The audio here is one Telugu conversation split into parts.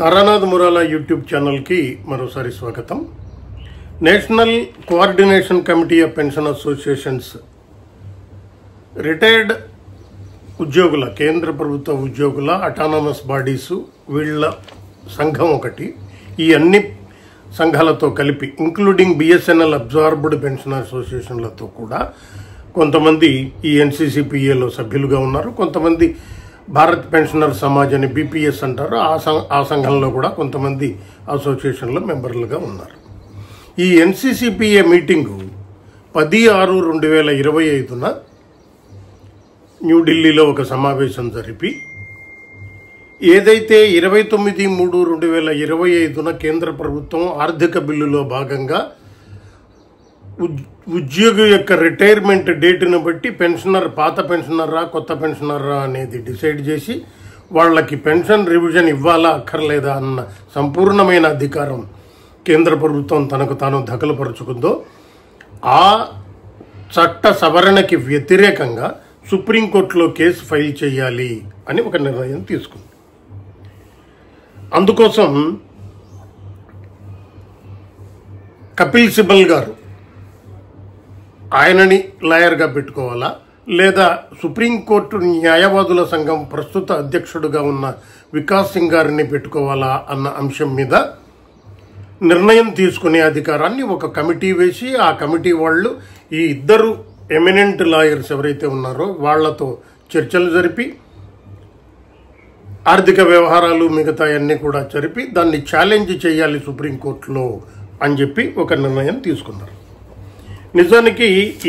తారానాథ్ మురాలా యూట్యూబ్ ఛానల్కి మరోసారి స్వాగతం. National coordination committee of pension associations retired ఉద్యోగుల, కేంద్ర ప్రభుత్వ ఉద్యోగుల అటానమస్ బాడీసు వీళ్ళ సంఘం ఒకటి. ఈ అన్ని సంఘాలతో కలిపి ఇంక్లూడింగ్ బిఎస్ఎన్ఎల్ అబ్జార్బ్డ్ పెన్షన్ అసోసియేషన్లతో కూడా కొంతమంది ఈ ఎన్సీసీపీఏలో సభ్యులుగా ఉన్నారు. కొంతమంది భారత్ పెన్షనర్ సమాజ్ అని బీపీఎస్ అంటారు, ఆ సంఘంలో కూడా కొంతమంది అసోసియేషన్లో మెంబర్లుగా ఉన్నారు. ఈ ఎన్సీసీపీఏ మీటింగు 10/6/2025న న్యూఢిల్లీలో ఒక సమావేశం జరిపి ఏదైతే 29/3/2025న కేంద్ర ప్రభుత్వం ఆర్థిక బిల్లులో భాగంగా ఉద్యోగి యొక్క రిటైర్మెంట్ డేట్ను బట్టి పెన్షనర్ పాత పెన్షనర్రా కొత్త పెన్షనర్రా అనేది డిసైడ్ చేసి వాళ్ళకి పెన్షన్ రివిజన్ ఇవ్వాలా అక్కర్లేదా అన్న సంపూర్ణమైన అధికారం కేంద్ర ప్రభుత్వం తనకు తాను దఖలుపరుచుకుందో ఆ చట్ట సవరణకి వ్యతిరేకంగా సుప్రీంకోర్టులో కేసు ఫైల్ చేయాలి అని ఒక నిర్ణయం తీసుకుంది. అందుకోసం కపిల్ సిబల్ గారు ఆయనని లాయర్గా పెట్టుకోవాలా లేదా సుప్రీంకోర్టు న్యాయవాదుల సంఘం ప్రస్తుత అధ్యక్షుడుగా ఉన్న వికాస్ సింగ్ గారిని పెట్టుకోవాలా అన్న అంశం మీద నిర్ణయం తీసుకునే అధికారాన్ని ఒక కమిటీ వేసి ఆ కమిటీ వాళ్ళు ఈ ఇద్దరు ఎమినెంట్ లాయర్స్ ఎవరైతే ఉన్నారో వాళ్లతో చర్చలు జరిపి ఆర్థిక వ్యవహారాలు మిగతా అన్నీ కూడా జరిపి దాన్ని ఛాలెంజ్ చేయాలి సుప్రీంకోర్టులో అని చెప్పి ఒక నిర్ణయం తీసుకున్నారు. నిజానికి ఈ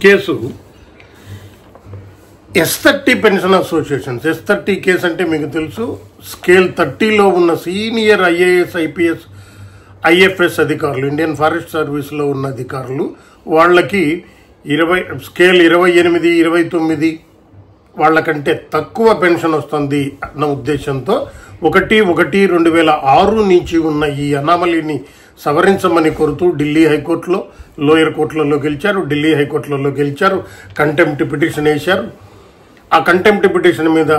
case S30 pension associations, S30 case అంటే మీకు తెలుసు, స్కేల్ 30లో ఉన్న సీనియర్ IAS IPS IFS అధికారులు, ఇండియన్ ఫారెస్ట్ సర్వీస్లో ఉన్న అధికారులు, వాళ్ళకి స్కేల్ 28, 29 వాళ్ళకంటే తక్కువ పెన్షన్ వస్తుంది అన్న ఉద్దేశంతో 1/1/2006 నుంచి ఉన్న ఈ అనామలీని సవరించమని కోరుతూ ఢిల్లీ హైకోర్టులో, లోయర్ కోర్టులలో గెలిచారు, ఢిల్లీ హైకోర్టులలో గెలిచారు, కంటెంప్ట్ పిటిషన్ వేశారు. ఆ కంటెంప్ట్ పిటిషన్ మీద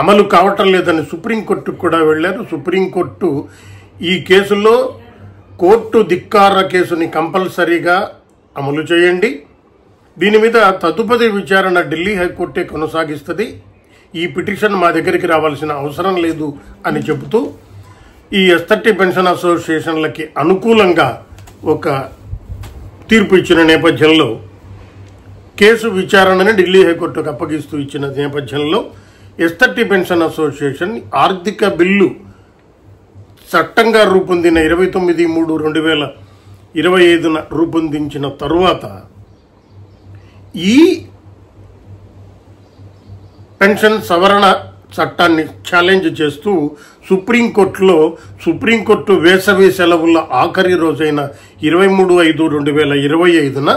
అమలు కావటం లేదని సుప్రీంకోర్టుకు కూడా వెళ్లారు. సుప్రీంకోర్టు ఈ కేసులో కోర్టు ధిక్కార కేసుని కంపల్సరీగా అమలు చేయండి, దీని మీద తదుపరి విచారణ ఢిల్లీ హైకోర్టే కొనసాగిస్తుంది, ఈ పిటిషన్ మా దగ్గరికి రావాల్సిన అవసరం లేదు అని చెబుతూ ఈ S30 పెన్షన్ అసోసియేషన్లకి అనుకూలంగా ఒక తీర్పు ఇచ్చిన నేపథ్యంలో కేసు విచారణని ఢిల్లీ హైకోర్టుకు అప్పగిస్తూ ఇచ్చిన నేపథ్యంలో S30 పెన్షన్ అసోసియేషన్ ఆర్థిక బిల్లు చట్టంగా రూపొందిన 29/3/2025న రూపొందించిన తరువాత ఈ పెన్షన్ సవరణ చట్టాన్ని ఛాలెంజ్ చేస్తూ సుప్రీంకోర్టు వేసవి సెలవుల ఆఖరి రోజైన 23/5/2025న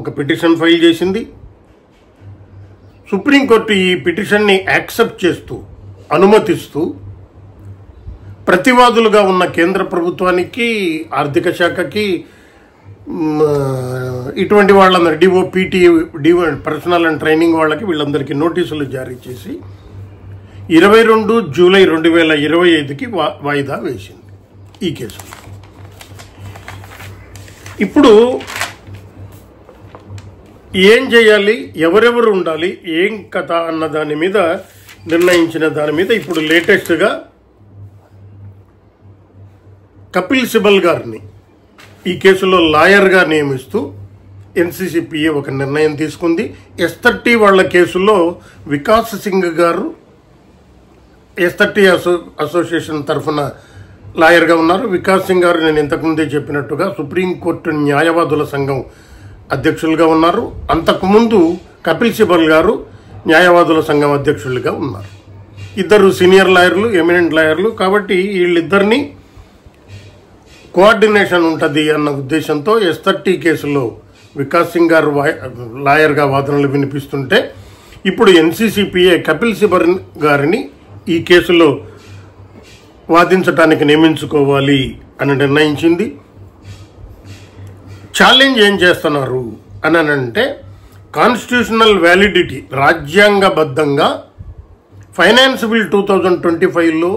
ఒక పిటిషన్ ఫైల్ చేసింది. సుప్రీంకోర్టు ఈ పిటిషన్ని యాక్సెప్ట్ చేస్తూ, అనుమతిస్తూ ప్రతివాదులుగా ఉన్న కేంద్ర ప్రభుత్వానికి, ఆర్థిక శాఖకి, ఇటువంటి వాళ్ళందరూ DOPT పర్సనల్ అండ్ ట్రైనింగ్ వాళ్ళకి వీళ్ళందరికీ నోటీసులు జారీ చేసి 22 జూలై 2025కి వాయిదా వేసింది ఈ కేసు. ఇప్పుడు ఏం చేయాలి, ఎవరెవరు ఉండాలి, ఏం కథ అన్న దాని మీద నిర్ణయించిన దాని మీద ఇప్పుడు లేటెస్ట్గా కపిల్ సిబల్ గారిని ఈ కేసులో లాయర్గా నియమిస్తూ ఎన్సీసీపీఏ ఒక నిర్ణయం తీసుకుంది. S30 వాళ్ళ కేసులో వికాస్ సింగ్ గారు S30 అసోసియేషన్ తరఫున లాయర్గా ఉన్నారు. వికాస్ సింగ్ గారు నేను ఇంతకుముందే చెప్పినట్టుగా సుప్రీంకోర్టు న్యాయవాదుల సంఘం అధ్యక్షులుగా ఉన్నారు. అంతకుముందు కపిల్ సిబల్ గారు న్యాయవాదుల సంఘం అధ్యక్షులుగా ఉన్నారు. ఇద్దరు సీనియర్ లాయర్లు, ఎమినెంట్ లాయర్లు. కాబట్టి వీళ్ళిద్దరినీ కోఆర్డినేషన్ ఉంటుంది అన్న ఉద్దేశంతో S30 కేసులో వికాస్ సింగ్ గారు లాయర్గా వాదనలు వినిపిస్తుంటే ఇప్పుడు ఎన్సీసీపీఏ కపిల్ సిబల్ గారిని ఈ కేసులో వాదించడానికి నియమించుకోవాలి అని నిర్ణయించింది. ఛాలెంజ్ ఏం చేస్తున్నారు అని అంటే కాన్స్టిట్యూషనల్ వ్యాలిడిటీ, రాజ్యాంగబద్ధంగా ఫైనాన్స్ బిల్ 2025లో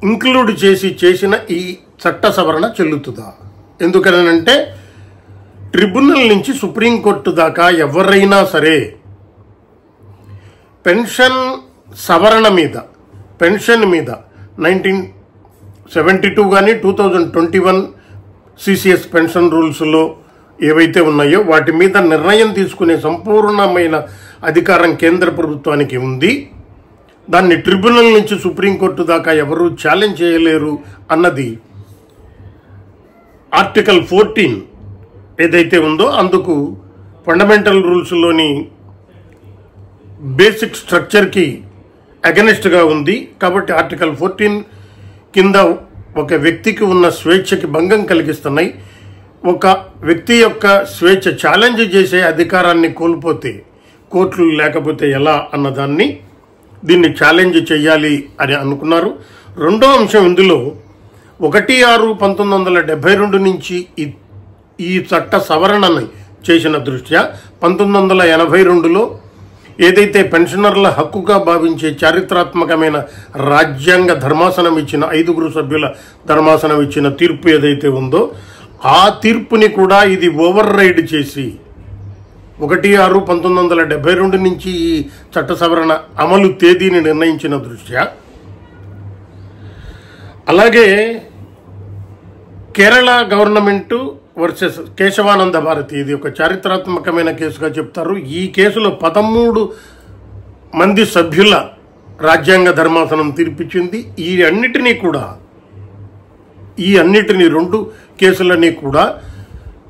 ఇంక్లూడ్ చేసిన ఈ చట్ట సవరణ చెల్లుతుందా? ఎందుకనంటే ట్రిబ్యునల్ నుంచి సుప్రీంకోర్టు దాకా ఎవరైనా సరే పెన్షన్ సవరణ మీద, పెన్షన్ మీద 1972 కానీ 2021 సిసిఎస్ పెన్షన్ రూల్స్లో ఏవైతే ఉన్నాయో వాటి మీద నిర్ణయం తీసుకునే సంపూర్ణమైన అధికారం కేంద్ర ప్రభుత్వానికి ఉంది. దాన్ని ట్రిబ్యునల్ నుంచి సుప్రీంకోర్టు దాకా ఎవరూ ఛాలెంజ్ చేయలేరు అన్నది ఆర్టికల్ 14 ఏదైతే ఉందో అందుకు ఫండమెంటల్ రూల్స్లోని బేసిక్ స్ట్రక్చర్కి అగెనిస్ట్గా ఉంది. కాబట్టి ఆర్టికల్ 14 కింద ఒక వ్యక్తికి ఉన్న స్వేచ్ఛకి భంగం కలిగిస్తున్నాయి. ఒక వ్యక్తి యొక్క స్వేచ్ఛ ఛాలెంజ్ చేసే అధికారాన్ని కోల్పోతే కోర్టులు లేకపోతే ఎలా అన్నదాన్ని దీన్ని ఛాలెంజ్ చేయాలి అని అనుకున్నారు. రెండో అంశం ఇందులో 1/6/1972 నుంచి ఈ చట్ట సవరణని చేసిన దృష్ట్యా 1982లో ఏదైతే పెన్షనర్ల హక్కుగా భావించే చారిత్రాత్మకమైన రాజ్యాంగ ధర్మాసనం ఇచ్చిన 5 సభ్యుల ధర్మాసనం ఇచ్చిన తీర్పు ఏదైతే ఉందో ఆ తీర్పుని కూడా ఇది ఓవర్ రైడ్ చేసి 1/6/1972 నుంచి ఈ చట్ట సవరణ అమలు తేదీని నిర్ణయించిన దృష్ట్యా, అలాగే కేరళ గవర్నమెంట్ వర్సెస్ కేశవానంద భారతి, ఇది ఒక చారిత్రాత్మకమైన కేసుగా చెప్తారు. ఈ కేసులో 13 మంది సభ్యుల రాజ్యాంగ ధర్మాసనం తీర్పిచ్చింది. ఈ అన్నిటినీ 2 కేసులని కూడా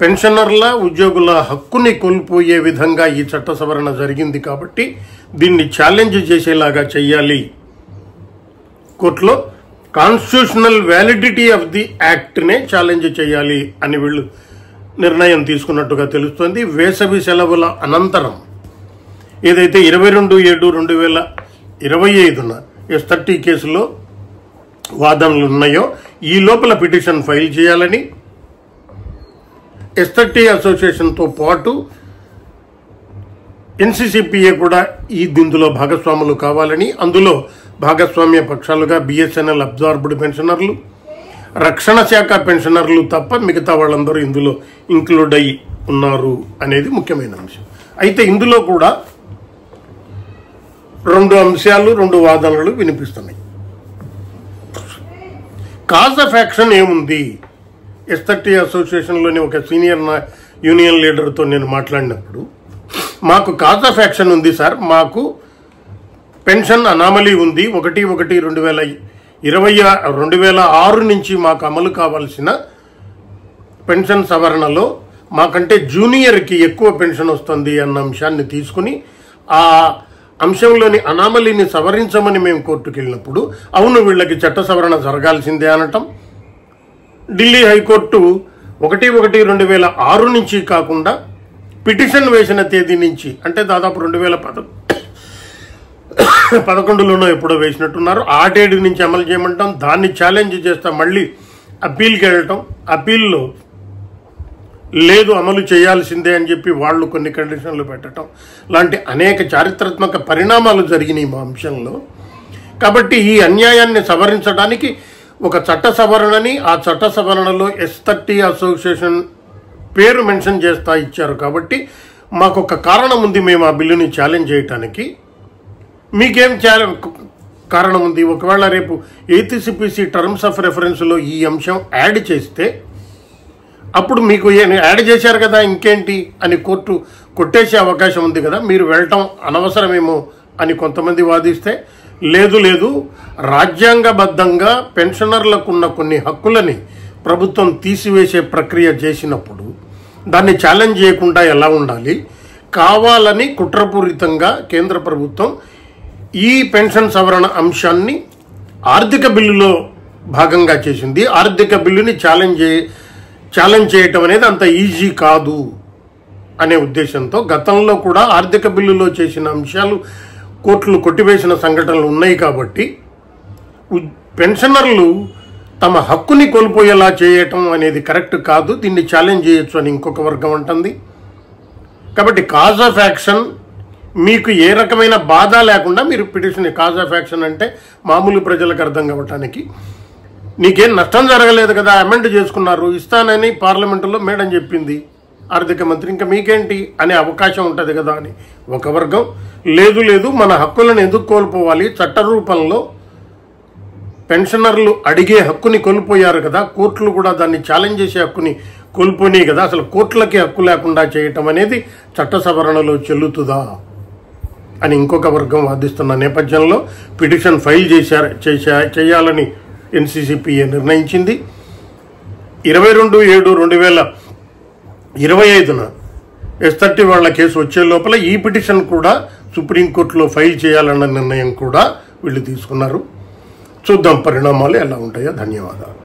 పెన్షనర్ల ఉద్యోగుల హక్కుని కోల్పోయే విధంగా ఈ చట్ట సవరణ జరిగింది. కాబట్టి దీన్ని ఛాలెంజ్ చేసేలాగా చేయాలి. కోర్టులో కాన్స్టిట్యూషనల్ వ్యాలిడిటీ ఆఫ్ ది యాక్ట్నే ఛాలెంజ్ చేయాలి అని వీళ్ళు నిర్ణయం తీసుకున్నట్టుగా తెలుస్తోంది. వేసవి సెలవుల అనంతరం ఏదైతే 22/7/2025 S30 కేసులో వాదనలు ఉన్నాయో ఈ లోపల పిటిషన్ ఫైల్ చేయాలని S30 అసోసియేషన్తో పాటు NCCPA కూడా ఇందులో భాగస్వాములు కావాలని, అందులో భాగస్వామ్య పక్షాలుగా BSNL అబ్జార్బ్డ్ పెన్షనర్లు, రక్షణ శాఖ పెన్షనర్లు తప్ప మిగతా వాళ్ళందరూ ఇందులో ఇంక్లూడ్ అయి ఉన్నారు అనేది ముఖ్యమైన అంశం. అయితే ఇందులో కూడా 2 అంశాలు 2 వాదనలు వినిపిస్తున్నాయి. కాజ్ ఆఫ్ యాక్షన్ ఏముంది? S30 అసోసియేషన్లోని ఒక సీనియర్ యూనియన్ లీడర్తో నేను మాట్లాడినప్పుడు, మాకు కాజ్ ఆఫ్ యాక్షన్ ఉంది సార్, మాకు పెన్షన్ అనామలీ ఉంది. 1/1/2006 నుంచి మాకు అమలు కావాల్సిన పెన్షన్ సవరణలో మాకంటే జూనియర్కి ఎక్కువ పెన్షన్ వస్తుంది అన్న అంశాన్ని తీసుకుని ఆ అంశంలోని అనామలీని సవరించమని మేము కోర్టుకు వెళ్ళినప్పుడు, అవును వీళ్ళకి చట్ట సవరణ జరగాల్సిందే అనటం, ఢిల్లీ హైకోర్టు 1/1/2006 నుంచి కాకుండా పిటిషన్ వేసిన తేదీ నుంచి, అంటే దాదాపు 2011లోనో ఎప్పుడో వేసినట్టున్నారు, ఆ డేట్ నుంచి అమలు చేయమంటాం. దాన్ని ఛాలెంజ్ చేస్తాం, మళ్ళీ అప్పీల్కి వెళ్ళటం, అప్పీల్లో లేదు అమలు చేయాల్సిందే అని చెప్పి వాళ్ళు కొన్ని కండిషన్లు పెట్టడం లాంటి అనేక చారిత్రాత్మక పరిణామాలు జరిగినాయి మా అంశంలో. కాబట్టి ఈ అన్యాయాన్ని సవరించడానికి ఒక చట్ట సవరణని, ఆ చట్ట సవరణలో S30 అసోసియేషన్ పేరు మెన్షన్ చేస్తా ఇచ్చారు. కాబట్టి మాకు ఒక కారణం ఉంది మేము ఆ బిల్లుని ఛాలెంజ్ చేయటానికి. మీకేం కారణం ఉంది? ఒకవేళ రేపు 8th CPC టర్మ్స్ ఆఫ్ రెఫరెన్స్లో ఈ అంశం యాడ్ చేస్తే అప్పుడు మీకు యాడ్ చేశారు కదా ఇంకేంటి అని కోర్టు కొట్టేసే అవకాశం ఉంది కదా, మీరు వెళ్ళటం అనవసరమేమో అని కొంతమంది వాదిస్తే, లేదు రాజ్యాంగబద్ధంగా పెన్షనర్లకున్న కొన్ని హక్కులని ప్రభుత్వం తీసివేసే ప్రక్రియ చేసినప్పుడు దాన్ని ఛాలెంజ్ చేయకుండా ఎలా ఉండాలి? కావాలని కుట్రపూరితంగా కేంద్ర ప్రభుత్వం ఈ పెన్షన్ సవరణ అంశాన్ని ఆర్థిక బిల్లులో భాగంగా చేసింది. ఆర్థిక బిల్లుని ఛాలెంజ్ చేయటం అనేది అంత ఈజీ కాదు అనే ఉద్దేశంతో గతంలో కూడా ఆర్థిక బిల్లులో చేసిన అంశాలు కోర్టులు కొట్టివేసిన సంఘటనలు ఉన్నాయి. కాబట్టి పెన్షనర్లు తమ హక్కుని కోల్పోయేలా చేయటం అనేది కరెక్ట్ కాదు, దీన్ని ఛాలెంజ్ చేయొచ్చు అని ఇంకొక వర్గం అంటుంది. కాబట్టి కాజ్ ఆఫ్ యాక్షన్ మీకు ఏ రకమైన బాధ లేకుండా మీరు పిటిషన్, కాజ్ ఆఫ్ యాక్షన్ అంటే మామూలు ప్రజలకు అర్థం కావటానికి, నీకేం నష్టం జరగలేదు కదా, అమెండ్ చేసుకున్నారు, ఇస్తానని పార్లమెంటులో మేడం చెప్పింది ఆర్థిక మంత్రి, ఇంకా మీకేంటి అనే అవకాశం ఉంటుంది కదా అని ఒక వర్గం. లేదు మన హక్కులను ఎందుకు కోల్పోవాలి, చట్ట రూపంలో పెన్షనర్లు అడిగే హక్కుని కోల్పోయారు కదా, కోర్టులు కూడా దాన్ని ఛాలెంజ్ చేసే హక్కుని కోల్పోయినాయి కదా, అసలు కోర్టులకి హక్కు లేకుండా చేయటం అనేది చట్ట సవరణలో చెల్లుతుందా అని ఇంకొక వర్గం వాదిస్తున్న నేపథ్యంలో పిటిషన్ ఫైల్ చేయాలని ఎన్సీసీపీఏ నిర్ణయించింది. 22/7/2025 S30 వాళ్ళ కేసు వచ్చే లోపల ఈ పిటిషన్ కూడా సుప్రీంకోర్టులో ఫైల్ చేయాలన్న నిర్ణయం కూడా వీళ్ళు తీసుకున్నారు. చూద్దాం పరిణామాలు ఎలా ఉంటాయో. ధన్యవాదాలు.